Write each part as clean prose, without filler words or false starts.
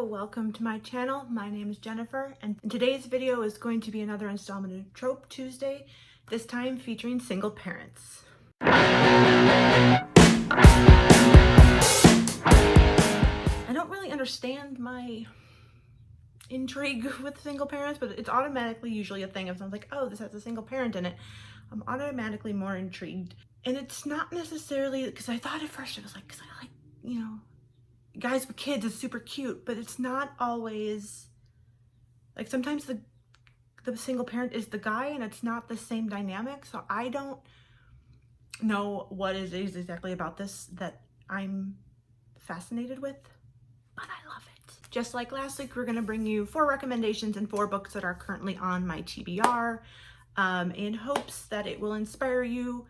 welcome to my channel. My name is Jennifer, and today's video is going to be another installment of Trope Tuesday, this time featuring single parents. I don't really understand my intrigue with single parents, but it's automatically usually a thing. If someone's like, oh, this has a single parent in it, I'm automatically more intrigued. And it's not necessarily because I thought at first it was like, because I like, guys with kids is super cute, but it's not always like, sometimes the single parent is the guy and it's not the same dynamic. So I don't know what it is exactly about this that I'm fascinated with, but I love it. Just like last week, we're going to bring you 4 recommendations and 4 books that are currently on my TBR in hopes that it will inspire you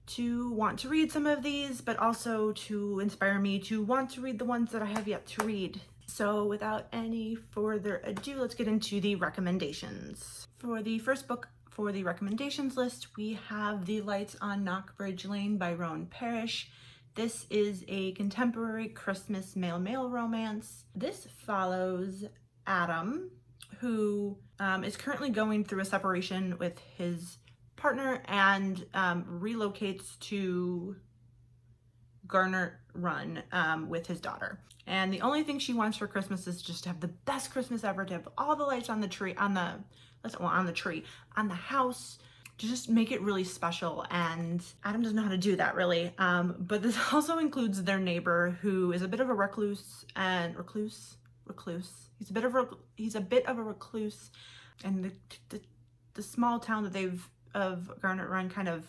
to want to read some of these, but also to inspire me to want to read the ones that I have yet to read. So without any further ado, let's get into the recommendations. For the first book for the recommendations list, we have The Lights on Knockbridge Lane by Rowan Parrish. This is a contemporary Christmas male-male romance. This follows Adam, who is currently going through a separation with his partner and relocates to Garnet Run with his daughter. And the only thing she wants for Christmas is just to have the best Christmas ever, to have all the lights on the tree, on the house, to just make it really special. And Adam doesn't know how to do that really. But this also includes their neighbor, who is a bit of a recluse. He's a bit of a recluse, and the small town that of Garnet Run kind of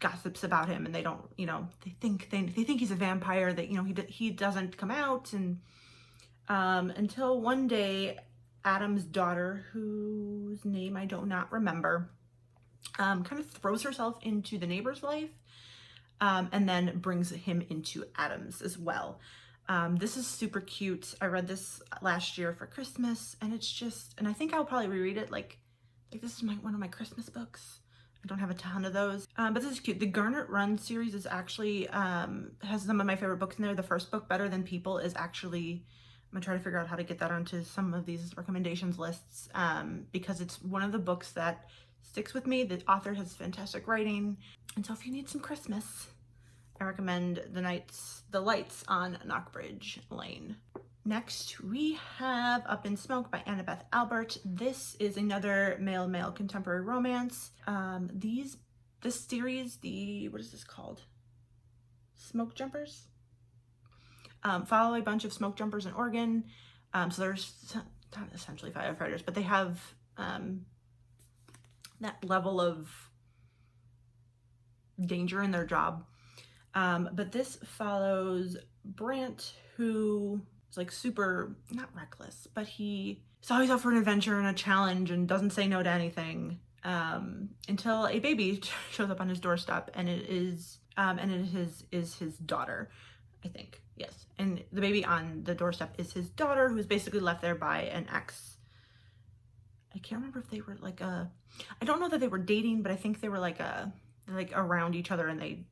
gossips about him, and they don't, they think he's a vampire, that he doesn't come out, and until one day Adam's daughter, whose name I do not remember, kind of throws herself into the neighbor's life, and then brings him into Adam's as well. This is super cute. I read this last year for Christmas, and it's just, and I think I'll probably reread it. Like this is one of my Christmas books. I don't have a ton of those, but this is cute. The Garnet Run series is actually, has some of my favorite books in there. The first book, Better Than People, is actually, I'm gonna try to figure out how to get that onto some of these recommendations lists, because it's one of the books that sticks with me. The author has fantastic writing. And so if you need some Christmas, I recommend The Lights on Knockbridge Lane. Next, we have Up in Smoke by Annabeth Albert. This is another male-male contemporary romance. This series, what is this called? Smoke Jumpers? Follow a bunch of smoke jumpers in Oregon. So there's not essentially firefighters, but they have that level of danger in their job. But this follows Brant, who is like super, not reckless, but he's always up for an adventure and a challenge and doesn't say no to anything, until a baby shows up on his doorstep, and it is his daughter, I think. Yes. And the baby on the doorstep is his daughter, who's basically left there by an ex. I can't remember if they were I don't know that they were dating, but I think they were like around each other, and they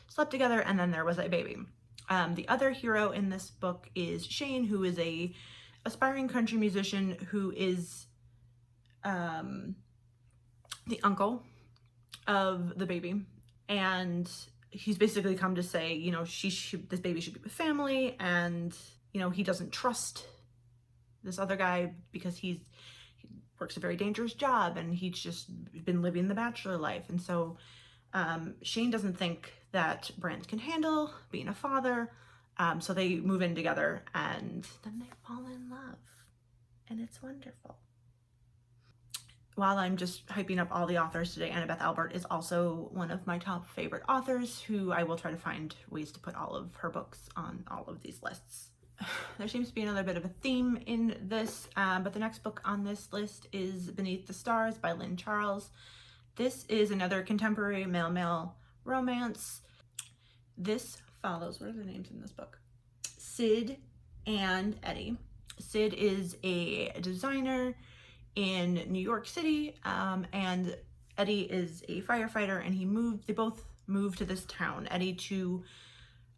slept together, and then there was a baby. The other hero in this book is Shane, who is a aspiring country musician who is the uncle of the baby, and he's basically come to say, this baby should be with family, and he doesn't trust this other guy because he works a very dangerous job, and he's just been living the bachelor life. And so Shane doesn't think that Brant can handle being a father, so they move in together, and then they fall in love, and it's wonderful. While I'm just hyping up all the authors today, Annabeth Albert is also one of my top favorite authors, who I will try to find ways to put all of her books on all of these lists. There seems to be another bit of a theme in this, but the next book on this list is Beneath the Stars by Lynn Charles. This is another contemporary male-male romance. This follows, what are their names in this book? Sid and Eddie. Sid is a designer in New York City, and Eddie is a firefighter, and they both moved to this town. Eddie to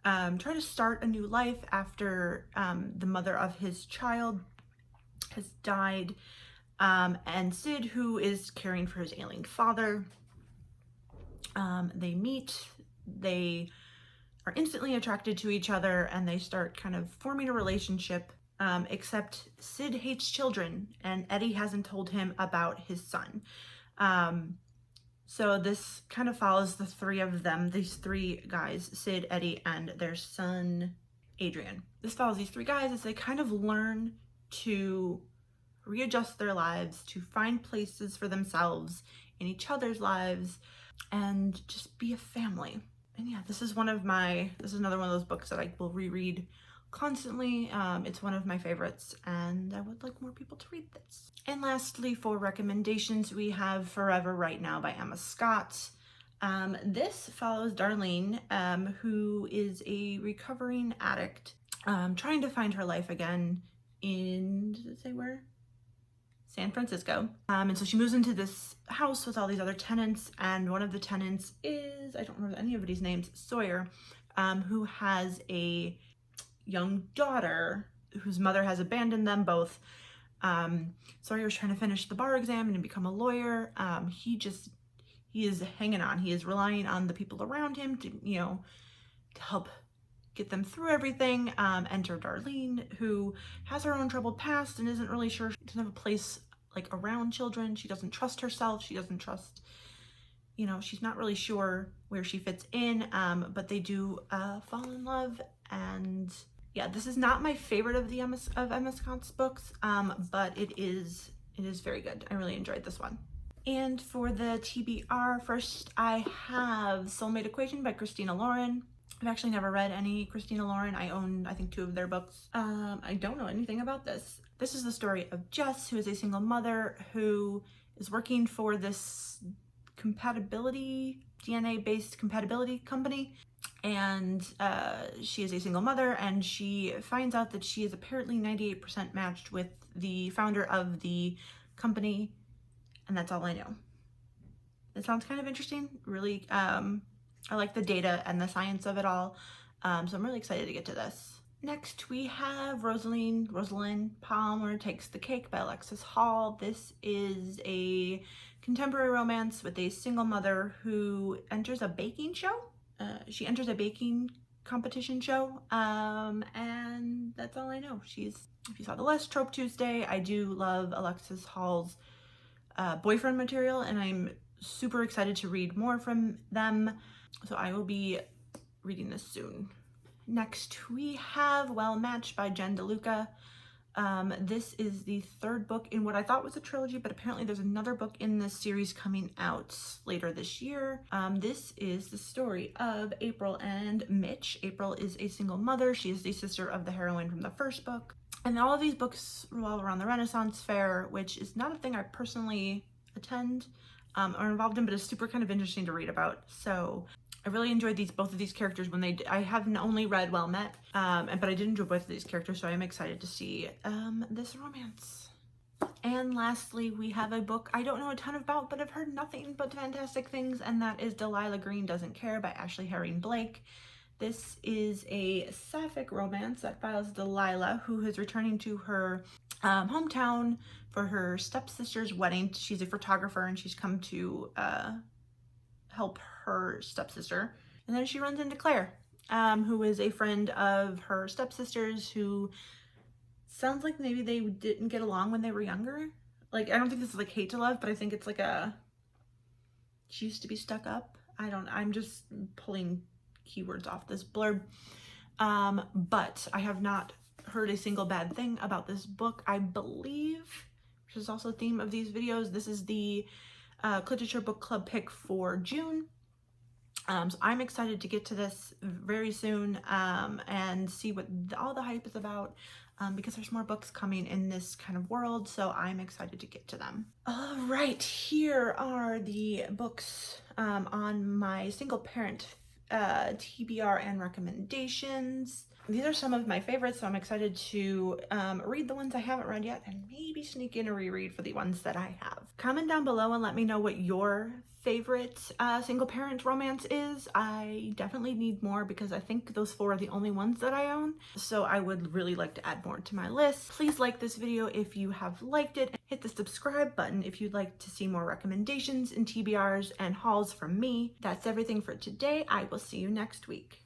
try to start a new life after the mother of his child has died. And Sid, who is caring for his ailing father, they meet, they are instantly attracted to each other, and they start kind of forming a relationship, except Sid hates children, and Eddie hasn't told him about his son. So this kind of follows the three of them, these three guys, Sid, Eddie, and their son, Adrian. This follows these three guys as they kind of learn to readjust their lives, to find places for themselves in each other's lives, and just be a family. And yeah, this is another one of those books that I will reread constantly. It's one of my favorites, and I would like more people to read this. And lastly, for recommendations, we have Forever Right Now by Emma Scott. This follows Darlene, who is a recovering addict, trying to find her life again in, does it say where? San Francisco. And so she moves into this house with all these other tenants, and one of the tenants is, I don't remember anybody's names, Sawyer, who has a young daughter whose mother has abandoned them both. Sawyer's trying to finish the bar exam and become a lawyer. He is hanging on. He is relying on the people around him to help get them through everything. Enter Darlene, who has her own troubled past and isn't really sure. She doesn't have a place like around children. She doesn't trust herself. She doesn't trust, she's not really sure where she fits in. But they do fall in love. And yeah, this is not my favorite of Emma Scott's books, but it is very good. I really enjoyed this one. And for the TBR, first I have Soulmate Equation by Christina Lauren. I've actually never read any Christina Lauren. I own, I think, 2 of their books. I don't know anything about this. This is the story of Jess, who is a single mother who is working for this DNA-based compatibility company. And she is a single mother, and she finds out that she is apparently 98% matched with the founder of the company, and that's all I know. It sounds kind of interesting. Really, I like the data and the science of it all, so I'm really excited to get to this. Next, we have Rosaline Palmer Takes the Cake by Alexis Hall. This is a contemporary romance with a single mother who enters a baking show. She enters a baking competition show, and that's all I know. If you saw the list, Trope Tuesday. I do love Alexis Hall's boyfriend material, and I'm super excited to read more from them. So I will be reading this soon. Next, we have Well Matched by Jen DeLuca. This is the 3rd book in what I thought was a trilogy, but apparently there's another book in this series coming out later this year. This is the story of April and Mitch. April is a single mother. She is the sister of the heroine from the 1st book. And all of these books revolve around the Renaissance Fair, which is not a thing I personally attend or involved in, but it's super kind of interesting to read about. So I really enjoyed both of these characters when I haven't only read Well Met, but I did enjoy both of these characters, so I'm excited to see this romance. And lastly, we have a book I don't know a ton about, but I've heard nothing but fantastic things, and that is Delilah Green Doesn't Care by Ashley Herring Blake. This is a sapphic romance that follows Delilah, who is returning to her hometown for her stepsister's wedding. She's a photographer, and she's come to help her stepsister. And then she runs into Claire, who is a friend of her stepsister's, who sounds like maybe they didn't get along when they were younger. Like, I don't think this is like hate to love, but I think it's like she used to be stuck up. I'm just pulling keywords off this blurb. But I have not heard a single bad thing about this book. I believe, which is also the theme of these videos, this is the Literature Book Club pick for June. So I'm excited to get to this very soon and see what all the hype is about, because there's more books coming in this kind of world, so I'm excited to get to them. All right, here are the books on my single parent TBR and recommendations. These are some of my favorites, so I'm excited to read the ones I haven't read yet and maybe sneak in a reread for the ones that I have. Comment down below and let me know what your favorite single parent romance is. I definitely need more because I think those 4 are the only ones that I own, so I would really like to add more to my list. Please like this video if you have liked it. Hit the subscribe button if you'd like to see more recommendations and TBRs and hauls from me. That's everything for today. I will see you next week.